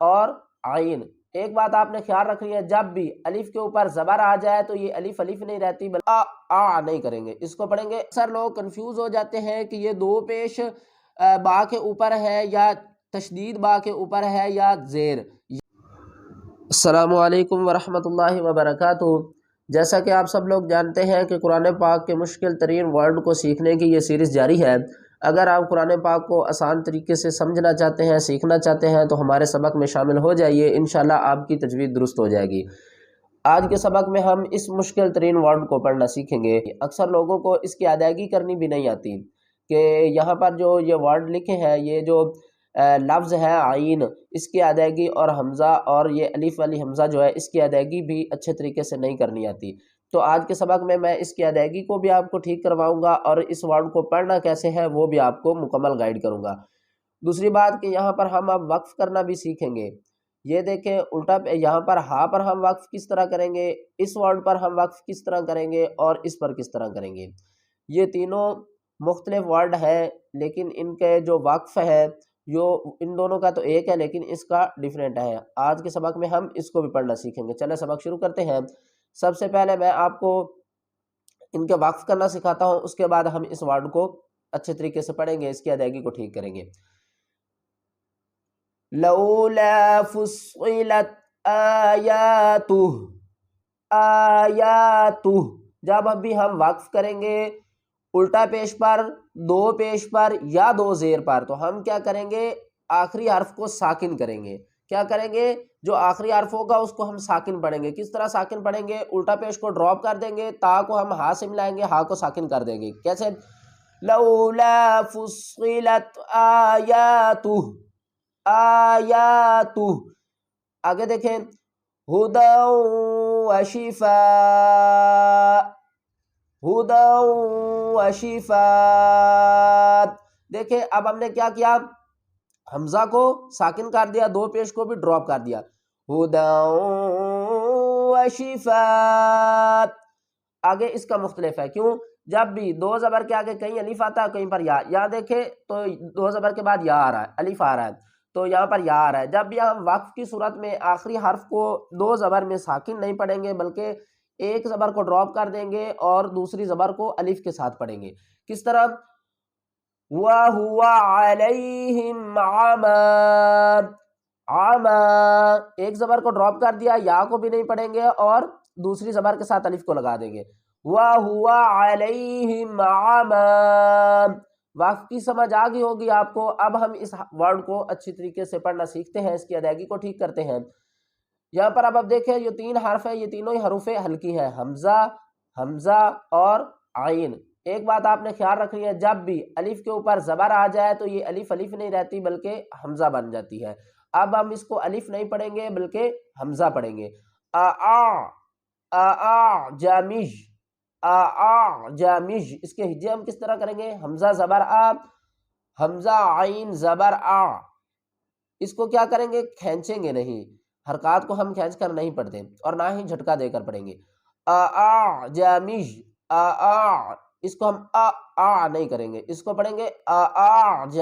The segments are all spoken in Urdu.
اور عین۔ ایک بات آپ نے خیال رکھنی ہے، جب بھی الف کے اوپر زبر آ جائے تو یہ الف الف نہیں رہتی بلکہ آ نہیں کریں گے، اس کو پڑھیں گے۔ اکثر لوگ کنفیوز ہو جاتے ہیں کہ یہ دو پیش با کے اوپر ہے یا تشدید با کے اوپر ہے یا زیر۔ السلام علیکم ورحمۃ اللہ وبرکاتہ۔ جیسا کہ آپ سب لوگ جانتے ہیں کہ قرآن پاک کے مشکل ترین ورڈ کو سیکھنے کی یہ سیریز جاری ہے۔ اگر آپ قرآن پاک کو آسان طریقے سے سمجھنا چاہتے ہیں، سیکھنا چاہتے ہیں تو ہمارے سبق میں شامل ہو جائیے، انشاءاللہ آپ کی تجوید درست ہو جائے گی۔ آج کے سبق میں ہم اس مشکل ترین ورڈ کو پڑھنا سیکھیں گے۔ اکثر لوگوں کو اس کی ادائیگی کرنی بھی نہیں آتی کہ یہاں پر جو یہ ورڈ لکھے ہیں، یہ جو لفظ ہے عین، اس کی ادائیگی اور حمزہ اور یہ الف والی حمزہ جو ہے اس کی ادائیگی بھی اچھے طریقے سے نہیں کرنی آتی۔ تو آج کے سبق میں اس کی ادائیگی کو بھی آپ کو ٹھیک کرواؤں گا اور اس ورڈ کو پڑھنا کیسے ہے وہ بھی آپ کو مکمل گائیڈ کروں گا۔ دوسری بات کہ یہاں پر ہم اب وقف کرنا بھی سیکھیں گے۔ یہ دیکھیں الٹا یہاں پر ہا پر ہم وقف کس طرح کریں گے، اس ورڈ پر ہم وقف کس طرح کریں گے اور اس پر کس طرح کریں گے۔ یہ تینوں مختلف ورڈ ہیں لیکن ان کے جو وقف ہے ان دونوں کا تو ایک ہے لیکن اس کا ڈیفرنٹ ہے۔ آج کے سبق میں ہم اس کو بھی پڑھنا سیکھیں گے۔ چلیں سبق شروع کرتے ہیں۔ سب سے پہلے میں آپ کو ان کے وقف کرنا سکھاتا ہوں، اس کے بعد ہم اس ورڈ کو اچھے طریقے سے پڑھیں گے، اس کی ادائیگی کو ٹھیک کریں گے۔ لولا فصلت آیاتہ، آیاتہ جب اب بھی ہم وقف کریں گے الٹا پیش پر، دو پیش پر یا دو زیر پر، تو ہم کیا کریں گے، آخری حرف کو ساکن کریں گے۔ کیا کریں گے، جو آخری حرف ہوگا اس کو ہم ساکن پڑھیں گے۔ کس طرح ساکن پڑھیں گے، الٹا پیش کو ڈراپ کر دیں گے، تا کو ہم ہا سے ملائیں گے، ہا کو ساکن کر دیں گے۔ کیسے، لولا فصلت آیاتہ، آیاتہ۔ آگے دیکھیں، ہدی وشفاء، ہدی وشفاء۔ دیکھیں اب ہم نے کیا کیا، حمزہ کو ساکن کر دیا، دو پیش کو بھی ڈراپ کر دیا، ہدی وشفاء۔ آگے اس کا مختلف ہے، کیوں، جب بھی دو زبر کے آگے کہیں الف آتا ہے کہیں پر یا، یہاں دیکھیں تو دو زبر کے بعد یا آ رہا ہے، الف آ رہا ہے، تو یہاں پر یا آ رہا ہے۔ جب بھی ہم وقف کی صورت میں آخری حرف کو دو زبر میں ساکن نہیں پڑھیں گے بلکہ ایک زبر کو ڈراپ کر دیں گے اور دوسری زبر کو الف کے ساتھ پڑھیں گے۔ کس طرح، وَهُوَ عَلَيْهِمْ عَمًى، عَمًى، ایک زبر کو ڈراپ کر دیا، یا کو بھی نہیں پڑھیں گے اور دوسری زبر کے ساتھ الف کو لگا دیں گے، وَهُوَ عَلَيْهِمْ عَمًى۔ وقف کی سمجھ آ گئی ہوگی آپ کو۔ اب ہم اس ورڈ کو اچھی طریقے سے پڑھنا سیکھتے ہیں، اس کی ادائیگی کو ٹھیک کرتے ہیں۔ یہاں پر اب دیکھیں یہ تین حرف ہیں، یہ تینوں ہی حروف ہلکی ہیں، حمزہ، حمزہ اور عین۔ ایک بات آپ نے خیال رکھنی ہے، جب بھی الف کے اوپر زبر آ جائے تو یہ الف الف نہیں رہتی بلکہ حمزہ بن جاتی ہے۔ اب ہم اس کو الف نہیں پڑھیں گے بلکہ حمزہ پڑھیں گے۔ اعجمج، اعجمج، اس کے ہجے ہم کس طرح کریں گے، حمزہ زبر آ، حمزہ عین زبر آ۔ اس کو کیا کریں گے، کھینچیں گے نہیں، حرکات کو ہم کھینچ کر نہیں پڑھتے اور نہ ہی جھٹکا دے کر پڑھیں گے۔ اعجمج، اس کو ہم نہیں کریں گے، اس کو پڑھیں گے اعجمج،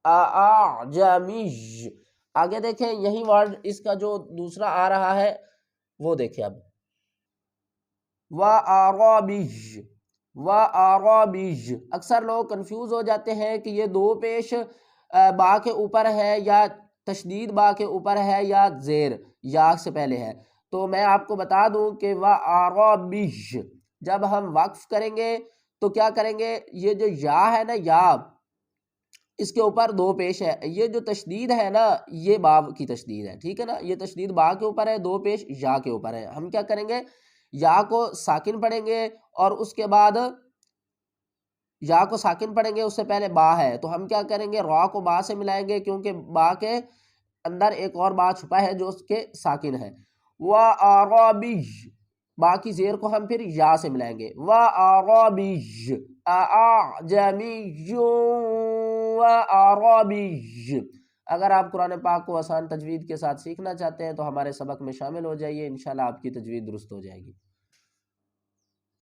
اعجمج۔ آگے دیکھیں یہی ورڈ اس کا جو دوسرا آ رہا ہے وہ دیکھیں اب، وَعَرَبِجْ، وَعَرَبِجْ۔ اکثر لوگ کنفیوز ہو جاتے ہیں کہ یہ دو پیش با کے اوپر ہے یا تشدید با کے اوپر ہے یا زیر یا سے پہلے ہے۔ تو میں آپ کو بتا دوں کہ وَعَرَبِجْ جب ہم وقف کریں گے تو کیا کریں گے، یہ جو یا ہے نا، یا اس کے اوپر دو پیش ہے، یہ جو تشدید ہے نا یہ با کی تشدید ہے، ٹھیک ہے نا، یہ تشدید با کے اوپر ہے، دو پیش یا کے اوپر ہے۔ ہم کیا کریں گے، یا کو ساکن پڑھیں گے اور اس کے بعد یا کو ساکن پڑھیں گے، اس سے پہلے با ہے تو ہم کیا کریں گے، را کو با سے ملائیں گے کیونکہ با کے اندر ایک اور با چھپا ہے جو اس کے ساکن ہے۔ وَعَرَبِجْ، با کی زیر کو ہم پھر یا سے ملائیں گے، وَعَرَبِجْ، اعجمِجْ وَعَرَبِجْ۔ اگر آپ قرآن پاک کو آسان تجوید کے ساتھ سیکھنا چاہتے ہیں تو ہمارے سبق میں شامل ہو جائیے، انشاءاللہ آپ کی تجوید درست ہو جائے گی۔